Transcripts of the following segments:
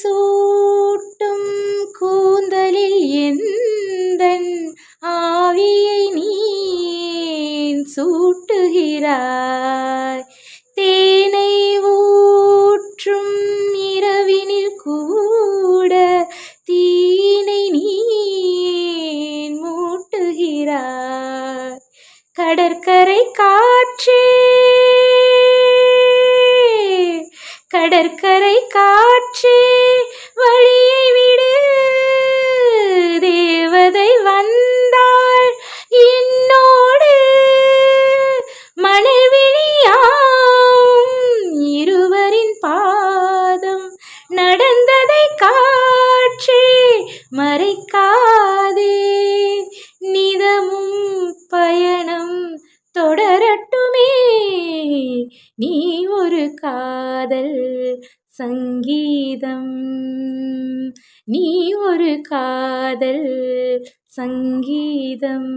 சூட்டும் கூந்தலில் எந்தன் ஆவியை நீ சூட்டுகிறாய். தேனை ஊற்றும் இரவினில் கூட தீனை நீ மூட்டுகிறாய். கடற்கரை காற்றே கடற்கரை காற்றே வழியை விடு. தேவதை வந்தாள் என்னோடு. மணல் விழியாம் இருவரின் பாதம் நடந்ததை காற்றே மறைக்காதே. நிதமும் பயணம் தொடரட்டுமே. நீ ஒரு காதல் சங்கீதம். நீ ஒரு காதல் சங்கீதம்.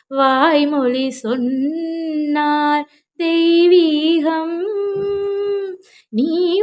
வாய்மொழி சொன்னால் தெய்வீகம். நீ